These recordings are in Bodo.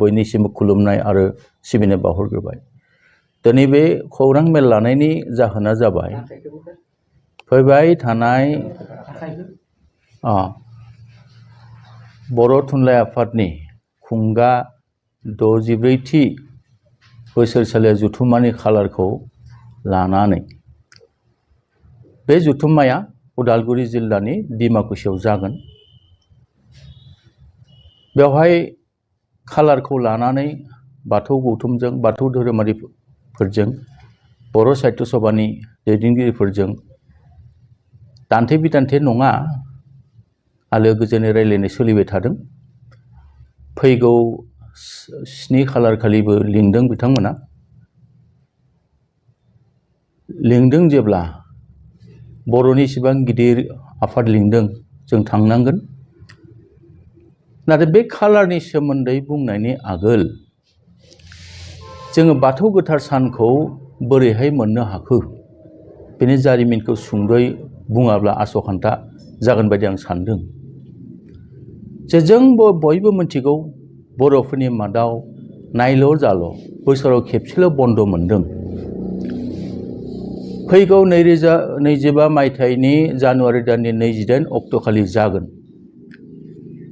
बयनिसिमबो खुलुमनाय आरो सिबिनाय बावहरग्रोबाय। दिनै बे खौरां मेल लानायनि जाहोना जाबाय फैबाय थानाय बर' थुनलाइ आफादनि खुंगा 64थि बोसोरसालिया जथुम्मानि खालारखौ लानानै बे जथुम्माया उदालगुरि जिल्लानि डिमाकुसियाव जागोन। बेवहाय खालारखौ लानानै बाथौ गौथुमजों बाथौ धोरोमारिफोरजों बर' साहित्य सभानि दैदेनगिरिफोरजों दान्थे बिदान्थे नङा आलो गोजोनै रायलायनाय सोलिबाय थादों। फैगौ 7 खालार खालिबो लिंदों बिथांमोना। लिंदों जेब्ला बर'नि इसिबां गिदिर आफाद लिंदों जों थांनांगोन। नाथाय बे खालारनि सोमोन्दै बुंनायनि आगोल जोङो बाथौ गोथार सानखौ बोरैहाय मोननो हाखो बेनि जारिमिनखौ सुंद'यै बुङाब्ला आसखान्दा जागोन बायदि आं सान्दों। जे जों बयबो मिथिगौ बर'फोरनि मादाव नायल' जाल' बोसोराव खेबसेल' बन्द मोनदों। फैगौ 2025 मायथाइनि जानुवारि दाननि 28 अक्ट'खालि जागोन।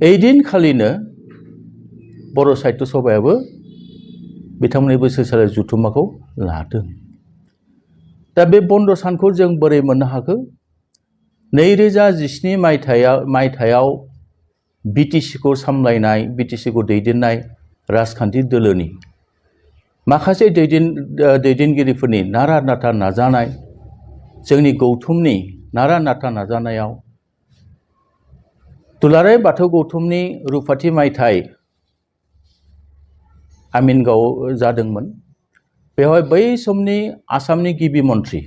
ओइदिनखालिनो बर' साहित्य सभायाबो बिथांमोननि बोसोरसालि जथुम्माखौ लादों। दा बे बन्द सानखौ जों बोरै मोननो हाखो? 2017 मायथाइयाव बिटिसिखौ सामलायनाय बिटिसिखौ दैदेननाय राजखान्थि दोलोनि माखासे दैदेनगिरिफोरनि नारा नाथा नाजानाय, जोंनि गौथुमनि नारा नाथा नाजानायाव दुलाराय बाथौ गौथुमनि रुफाथि मायथाइ आमिनगाव जादोंमोन। बेवहाय बै समनि आसामनि गिबि मन्थ्रि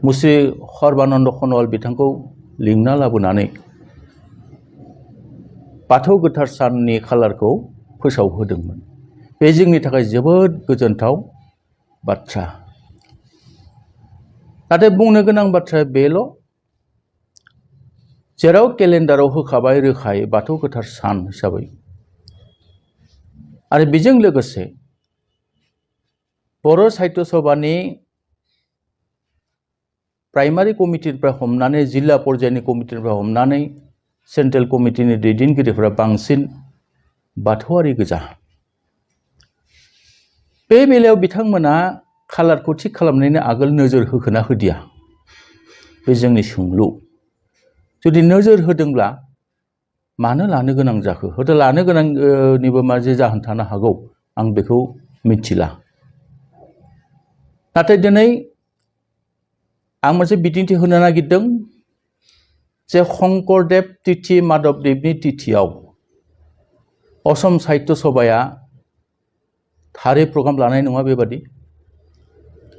मुस्रि सर्बानन्द सन'वाल बिथांखौ लिंना लाबोनानै बाथौ गोथार साननि खालारखौ फोसावहोदोंमोन। बे जोंनि थाखाय जोबोद गोजोनथाव बाथ्रा। नाथाय बुंनो गोनां बाथ्राया बेल' जेराव केलेन्डाराव होखाबाय रोखायै बाथौ गोथार सान हिसाबै आरो बेजों लोगोसे बर' साहित्य सभानि प्राइमारि कमिटिनिफ्राय हमनानै जिल्ला पर्यायनि कमिटिनिफ्राय हमनानै सेन्ट्रेल कमिटिनि दैदेनगिरिफोरा बांसिन बाथौआरि गोजा। बे बेलायाव बिथांमोना खालारखौ थिग खालामनायनि आगोल नोजोर होखोना होदिया बे जोंनि सोंलु। जुदि नोजोर होदोंब्ला मानो लानो गोनां जाखो? हयथ' लानो गोनांनिबो माजे जाहोन थानो हागौ, आं बेखौ मिथिला। नाथाय दिनै आं मोनसे बिदिन्थि होनो नागिरदों जे शंकरदेव तिथि माधबदेवनि तिथियाव असम साहित्य सभाया थारै प्रग्राम लानाय नङा बेबादि।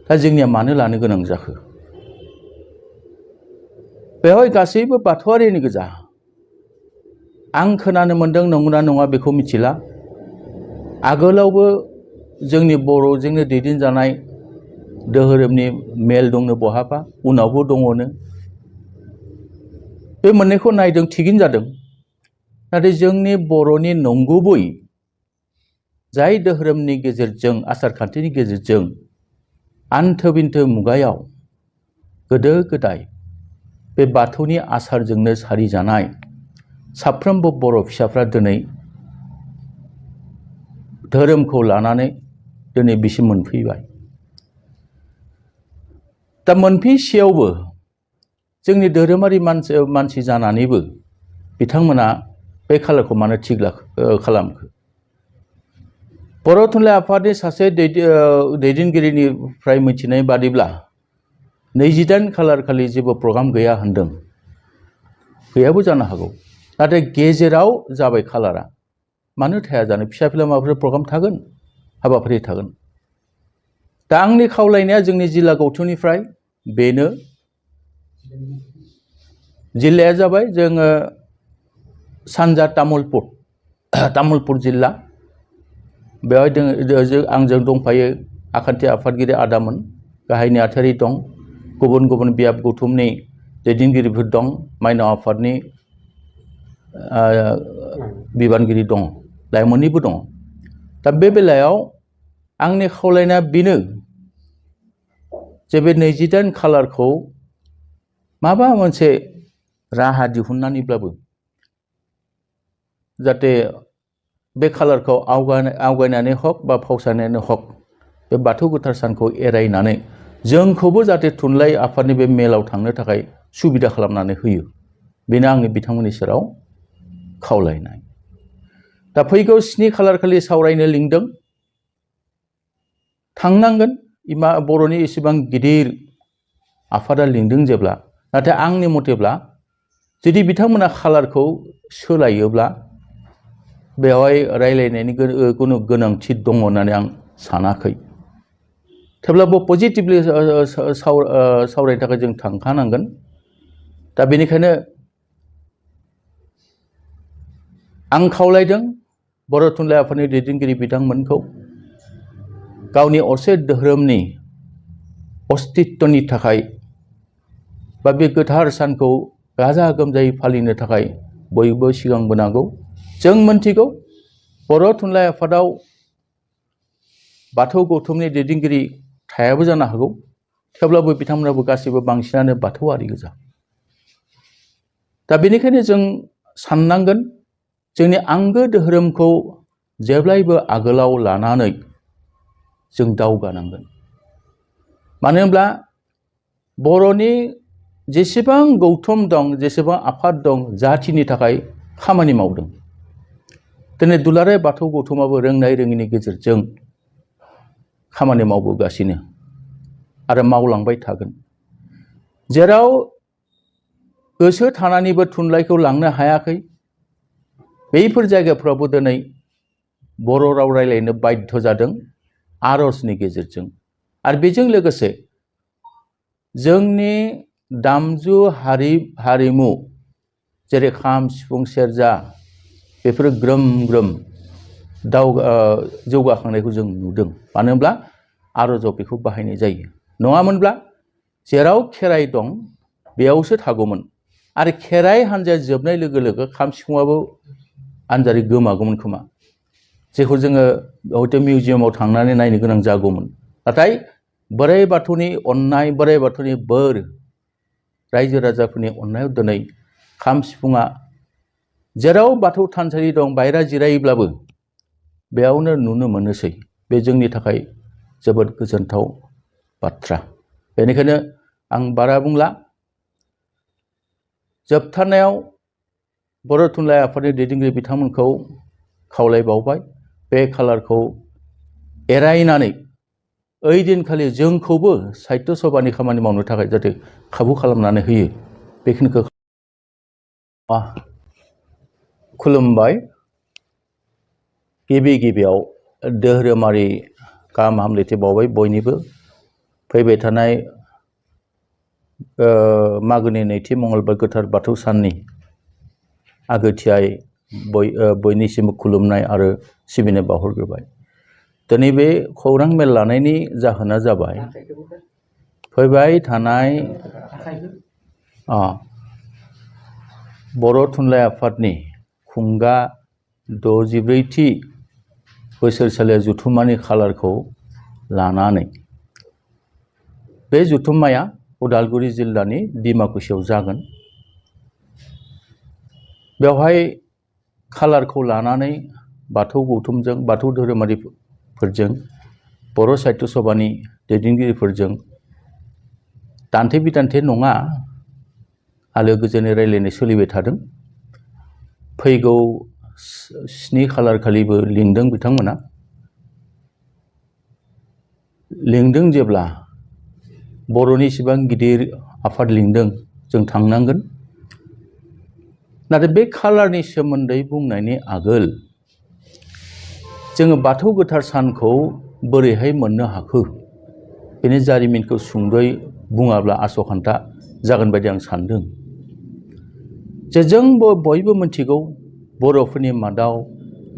दा जोंनिया मानो लानो गोनां जाखो? बेवहाय गासैबो बाथौआरिनि गोजा। आं खोनानो मोन्दों नंगौना नङा बेखौ मिथिला। आगोलावबो जोंनि बर'जोंनो दैदेनजानाय धोरोमनि मेल दंनो बहाबा, उनावबो दङनो। बे मोननैखौ नायदों थिगैनो जादों। नाथाय जोंनि बर'नि नंगुबै जाय धोरोमनि गेजेरजों आसारखान्थिनि गेजेरजों आन्थो बिन्थो मुगायाव गोदो गोदाय बे बाथौनि आसारजोंनो सारिजानाय साफ्रोमबो बर' फिसाफ्रा दिनै धोरोमखौ लानानै दिनै बिसिम मोनफैबाय। दा मोनफैसेयावबो जोंनि धोरोमारि मानसि जानानैबो बिथांमोना बे खालारखौ मानो थिग खालामखो? बर' थुनलाइ आफादनि सासे दैदेनगिरिनिफ्राय मिथिनाय बादिब्ला 28 खालार खालि जेबो प्रग्राम गैया होनदों। गैयाबो जानो हागौ। नाथाय गेजेराव जाबाय खालारा। मानो थाया जानो? फिसा फिला माबाफोर प्रग्राम थागोन, हाबाफारि थागोन। दा आंनि खावलायनाया जोंनि जिल्ला गौथुमनिफ्राय बेनो। जिल्लाया जाबाय जोङो सानजा तामुलपुर जिल्ला। बेवहाय आंजों दंफायो आखान्थि आफादगिरि आदामोन, गाहाय नेहाथारि दं, गुबुन गुबुन बियाब गौथुमनि दैदेनगिरिफोर दं, माइनाव आफादनि बिबानगिरि दं। लाइमोननिबो दङ दा बे बेलायाव आंनि खावलायनाया बेनो जे बे 28 खालारखौ माबा मोनसे राहा दिहुननानैब्लाबो जाहाथे बे खालारखौ आवगायनानै हक बा फावसायनानै हक बे बाथौ गोथार सानखौ एरायनानै जोंखौबो जाहाथे थुनलाइ आफादनि बे मेलाव थांनो थाखाय सुबिदा खालामनानै होयो बेनो आंनि बिथांमोननि सेराव खावलायनाय दा फैगौ 7 खालार खालि सावरायनो लिंदों थांनांगोन इमा बर'नि एसेबां गिदिर आफादा लिंदों जेब्ला नाथाय आंनि मथेब्ला जुदि बिथांमोना खालारखौ सोलायोब्ला बेवहाय रायलायनायनि कोनो गोनांथि दङ होननानै आं सानाखै थेवब्लाबो पजिटिभलि सावरायनो थाखाय जों थांखानांगोन दा बेनिखायनो आं खावलायदों बर' थुनलाइ आफादनि दैदेनगिरि बिथांमोनखौ गावनि असे धोरोमनि अस्तित्वनि थाखाय बा बे गोथार सानखौ गाजा गोमजायै फालिनो थाखाय बयबो सिगांबोनांगौ जों मोनथिगौ बर' थुनलाइ आफादाव बाथौ गौथुमनि दैदेनगिरि थायाबो जानो हागौ थेवब्लाबो बिथांमोनाबो गासैबो बांसिनानो बाथौआरि गोजा दा बेनिखायनो जों साननांगोन जोंनि आंगो धोरोमखौ जेब्लायबो आगोलाव लानानै जों दावगानांगोन मानो होनब्ला बर'नि जेसेबां गौथुम दं जेसेबां आफाद दं जाथिनि थाखाय खामानि मावदों दिनै दुलाराय बाथौ गौथुमाबो रोंनाय रोङिनि गेजेरजों खामानि मावबोगासिनो आरो मावलांबाय थागोन जेराव गोसो थानानैबो थुनलाइखौ लांनो हायाखै बैफोर जायगाफ्रावबो दिनै बर' राव रायलायनो बाध्य जादों आरजनि गेजेरजों आरो बेजों लोगोसे जोंनि दामजु हारिमु जेरै खाम सिफुं सेरजा बेफोरो ग्रोम ग्रोम जौगाखांनायखौ जों नुदों मानो होनब्ला आरजआव बेखौ बाहायनाय जायो नङामोनब्ला जेराव खेराइ दं बेयावसो थागौमोन आरो खेराइ हान्जाया जोबनाय लोगो लोगो खाम सिफुङाबो आनजारि गोमागौमोन खोमा जेखौ जोङो हयथ' मिउजियामाव थांनानै नायनो गोनां जागौमोन नाथाय बोराइ बाथौनि अननाय बोराइ बाथौनि बोर रायजो राजाफोरनि अननायाव दिनै खाम सिफुङा जेराव बाथौ थानसालि दं बायरा जिरायोब्लाबो बेयावनो नुनो मोनोसै बे जोंनि थाखाय जोबोद गोजोनथाव बाथ्रा बेनिखायनो आं बारा बुंला जोबथारनायाव बर' थुनलाइ आफादनि दैदेनगिरि बिथांमोनखौ खावलायबावबाय बे खालारखौ एरायनानै ओइ दिनखालि जोंखौबो साहित्य सभानि खामानि मावनो थाखाय जाहाथे खाबु खालामनानै होयो बेखिनिखौ खुलुमबाय गिबियाव धोरोमारि गाहाम हामलायथि बावबाय बयनिबो फैबाय थानाय मागोनि नैथि मंगलबार गोथार बाथौ साननि आगोथियायै बयनिसिमबो खुलुमनाय आरो सिबिनाय बावहरग्रोबाय दिनै बे खौरां मेल लानायनि जाहोना जाबाय फैबाय थानाय बर' थुनलाइ आफादनि खुंगा 64थि बोसोरसालिया जथुम्मानि खालारखौ लानानै बे जथुम्माया उदालगुरि जिल्लानि डिमाकुसियाव जागोन बेवहाय खालारखौ लानानै बाथौ गौथुमजों बाथौ धोरोमारिफोरजों बर' साहित्य सभानि दैदेनगिरिफोरजों दान्थे बिदान्थे नङा आलो गोजोनै रायलायनाय सोलिबाय थादों फैगौ 7 खालार खालिबो लिंदों बिथांमोना लिंदों जेब्ला बर'नि इसिबां गिदिर आफाद लिंदों जों थांनांगोन नाथाय बे खालारनि सोमोन्दै बुंनायनि आगोल जोङो बाथौ गोथार सानखौ बोरैहाय मोननो हाखो बेनि जारिमिनखौ सुंद'यै बुङाब्ला आसखान्दा जागोन बायदि आं सान्दों जे जों बयबो मिथिगौ बर'फोरनि मादाव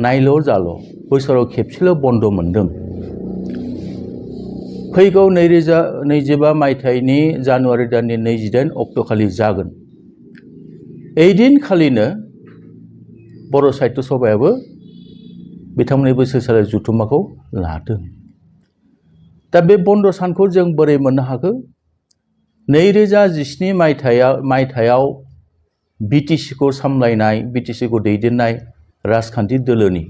नायल' जाल' बोसोराव खेबसेल' बन्द मोनदों फैगौ 2025 मायथाइनि जानुवारि दाननि 28 अक्ट'खालि जागोन ओइदिनखालिनो बर' साहित्य सभायाबो बिथांमोननि बोसोरसालि जथुम्माखौ लादों। दा बे बन्द सानखौ जों बोरै मोननो हाखो? 2017 मायथाइयाव बिटिसिखौ सामलायनाय, बिटिसिखौ दैदेननाय राजखान्थि दोलोनि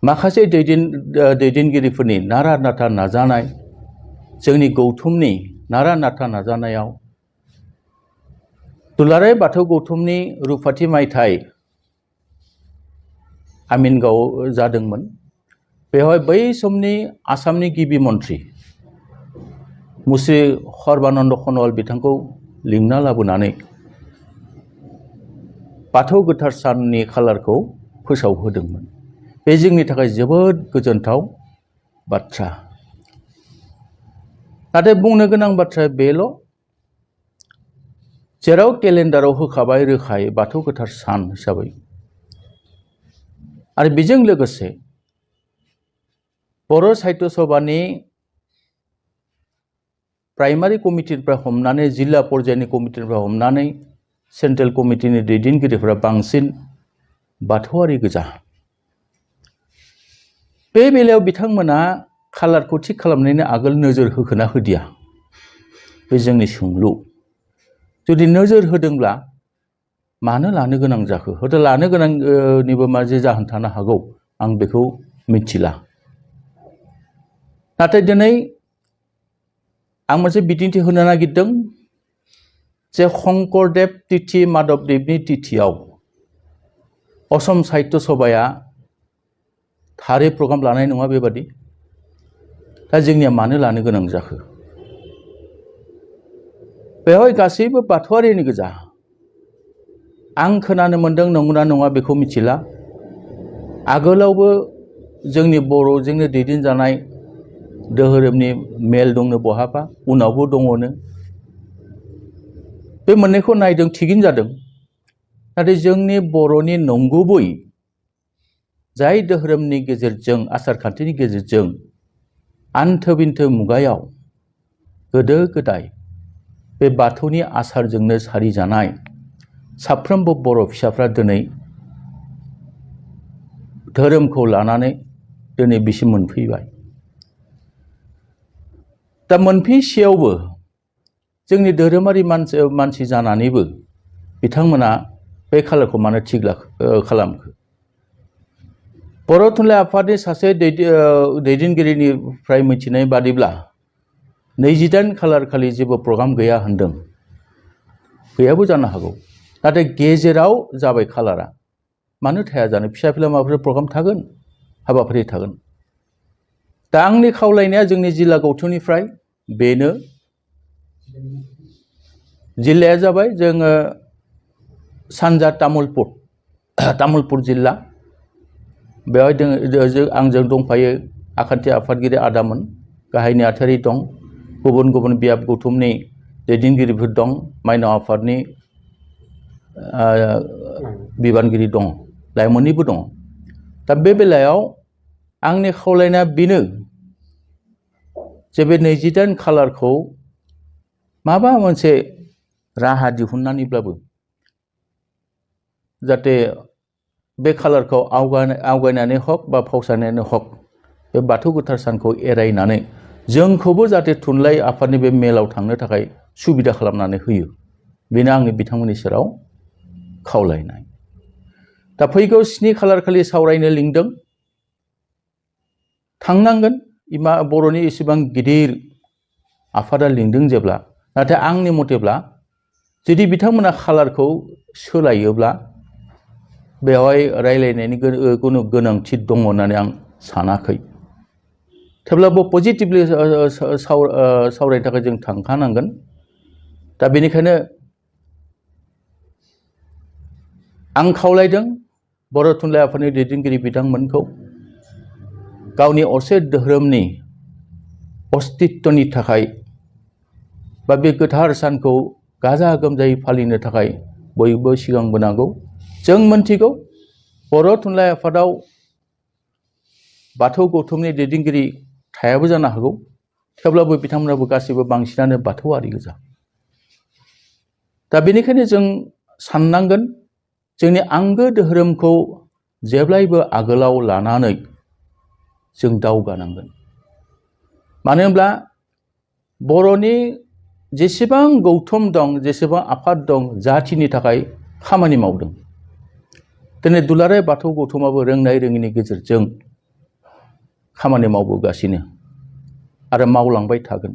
माखासे दैदेनगिरिफोरनि नारा नाथा नाजानाय, जोंनि गौथुमनि नारा नाथा नाजानायाव दुलाराय बाथौ गौथुमनि रुफाथि मायथाइ आमिनगाव जादोंमोन। बेवहाय बै समनि आसामनि गिबि मन्थ्रि मुस्रि सर्बानन्द सन'वाल बिथांखौ लिंना लाबोनानै बाथौ गोथार साननि खालारखौ फोसावहोदोंमोन। बे जोंनि थाखाय जोबोद गोजोनथाव बाथ्रा। नाथाय बुंनो गोनां बाथ्राया बेल', जेराव केलेन्डाराव होखाबाय रोखायै बाथौ गोथार सान हिसाबै, आरो बेजों लोगोसे बर' साहित्य सभानि प्राइमारि कमिटिनिफ्राय हमनानै जिल्ला पर्यायनि कमिटिनिफ्राय हमनानै सेन्ट्रेल कमिटिनि दैदेनगिरिफोरा बांसिन बाथौआरि गोजा। बे बेलायाव बिथांमोना खालारखौ थिग खालामनायनि आगोल नोजोर होखोना होदिया, बे जोंनि सोंलु। जुदि नोजोर होदोंब्ला मानो लानो गोनां जाखो? हयथ' लानो गोनांनिबो माजे जाहोन थानो हागौ, आं बेखौ मिथिला। नाथाय दिनै आं मोनसे बिदिन्थि होनो नागिरदों जे शंकरदेव तिथि, माधबदेबनि तिथियाव असम साहित्य सभाया थारै प्रग्राम लानाय नङा बेबादि। दा जोंनिया मानो लानो गोनां जाखो? बेवहाय गासैबो बाथौआरिनि गोजा। आं खोनानो मोन्दों, नंगौना नङा बेखौ मिथिला, आगोलावबो जोंनि बर'जोंनो दैदेनजानाय धोरोमनि मेल दंनो बहाबा, उनावबो दङनो। बे मोननैखौ नायदों, थिगैनो जादों। नाथाय जोंनि बर'नि नंगुबै जाय धोरोमनि गेजेरजों, आसार खान्थिनि गेजेरजों आन्थो बिन्थो मुगायाव गोदो गोदाय बे बाथौनि आसारजोंनो सारिजानाय साफ्रोमबो बर' फिसाफ्रा दिनै धोरोमखौ लानानै दिनै बिसिम मोनफैबाय। दा मोनफैसेयावबो जोंनि धोरोमारि मानसि जानानैबो बिथांमोना बे खालारखौ मानो थिग खालामखो? बर' थुनलाइ आफादनि सासे दैदेनगिरिनिफ्राय मिथिनाय बादिब्ला 28 खालार खालि जेबो प्रग्राम गैया होनदों। गैयाबो जानो हागौ। नाथाय गेजेराव जाबाय खालारा, मानो थाया जानो? फिसा फिला माबाफोर प्रग्राम थागोन, हाबाफारि थागोन। दा आंनि खावलायनाया जोंनि जिल्ला गौथुमनिफ्राय बेनो, जिल्लाया जाबाय जोङो सानजा तामुलपुर जिल्ला। बेवहाय आंजों दंफायो आखान्थि आफादगिरि आदामोन, गाहाय नेहाथारि दं, गुबुन गुबुन बियाब गौथुमनि दैदेनगिरिफोर दं, माइनाव आफादनि बिबानगिरि दं, लाइमोननिबो दं। दा बे बेलायाव आंनि खावलायनाया बेनो जे बे 28 खालारखौ माबा मोनसे राहा दिहुननानैब्लाबो जाहाथे बे खालारखौ आवगायनानै हक बा फावसायनानै हक बे बाथौ गोथार सानखौ एरायनानै जोंखौबो जाहाथे थुनलाइ आफादनि बे मेलाव थांनो थाखाय सुबिदा खालामनानै होयो, बेनो आंनि बिथांमोननि सेराव खावलायनाय। दा फैगौ 7 खालार खालि सावरायनो लिंदों, थांनांगोन। बर'नि एसेबां गिदिर आफादा लिंदों जेब्ला, नाथाय आंनि मथेब्ला जुदि बिथांमोना खालारखौ सोलायोब्ला बेवहाय रायलायनायनि कुनु गोनांथि दङ होननानै आं सानाखै। थेवब्लाबो पजिटिभलि सावरायनो थाखाय जों थांखानांगोन। दा बेनिखायनो आं खावलायदों बर' थुनलाइ आफादनि दैदेनगिरि बिथांमोनखौ गावनि असे धोरोमनि अस्तित्वनि थाखाय बा बे गोथार सानखौ गाजा गोमजायै फालिनो थाखाय बयबो सिगांबोनांगौ। जों मोनथिगौ बर' थुनलाइ आफादाव बाथौ गौथुमनि दैदेनगिरि थायाबो जानो हागौ, थेवब्लाबो बिथांमोनाबो गासैबो बांसिनानो बाथौआरि गोजा। दा बेनिखायनो जों साननांगोन जोंनि आंगो धोरोमखौ जेब्लायबो आगोलाव लानानै जों दावगानांगोन। मानो होनब्ला बर'नि जेसेबां गौथुम दं, जेसेबां आफाद दं, जाथिनि थाखाय खामानि मावदों। दिनै दुलाराय बाथौ गौथुमाबो रोंनाय रोङिनि गेजेरजों खामानि मावबोगासिनो आरो मावलांबाय थागोन।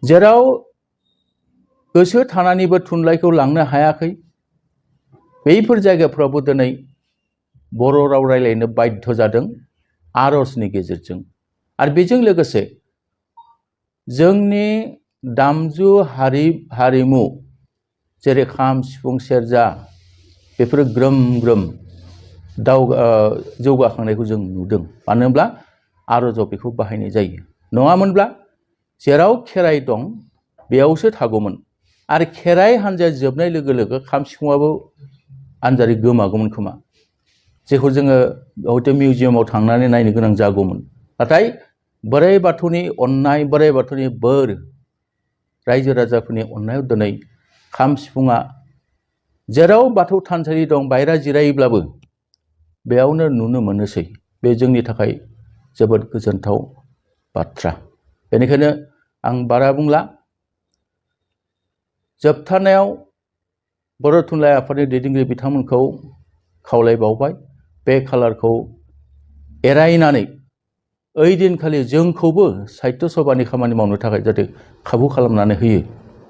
जेराव गोसो थानानैबो थुनलाइखौ लांनो हायाखै, बैफोर जायगाफ्रावबो दिनै बर' राव रायलायनो बाध्य जादों आर'जनि गेजेरजों। आरो बेजों लोगोसे जोंनि दामजु हारिमु जेरै खाम, सिफुं, सेरजा बेफोरो ग्रोम ग्रोम जौगाखांनायखौ जों नुदों। मानो होनब्ला आर'जआव बेखौ बाहायनाय जायो। नङामोनब्ला जेराव खेराइ दं बेयावसो थागौमोन। आरो खेराइ हान्जाया जोबनाय लोगो लोगो खाम सिफुङाबो आनजारि गोमागौमोन खोमा, जेखौ जोङो हयथ' मिउजियामाव थांनानै नायनो गोनां जागौमोन। नाथाय बोराइ बाथौनि अननाय, बोराइ बाथौनि बोर, रायजो राजाफोरनि अननायाव दिनै खाम सिफुङा जेराव बाथौ थानसालि दं बायरा जिरायोब्लाबो बेयावनो नुनो मोनोसै। बे जोंनि थाखाय जोबोद गोजोनथाव बाथ्रा। बेनिखायनो आं बारा बुंला। जोबथारनायाव बर' थुनलाइ आफादनि दैदेनगिरि बिथांमोनखौ खावलायबावबाय, बे खालारखौ एरायनानै ओइ दिनखालि जोंखौबो साहित्य सभानि खामानि मावनो थाखाय जाहाथे खाबु खालामनानै होयो,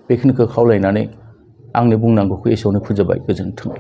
बेखिनिखौ खावलायनानै आंनि बुंनांगौखौ एसेयावनो फोजोबबाय। गोजोन्थों।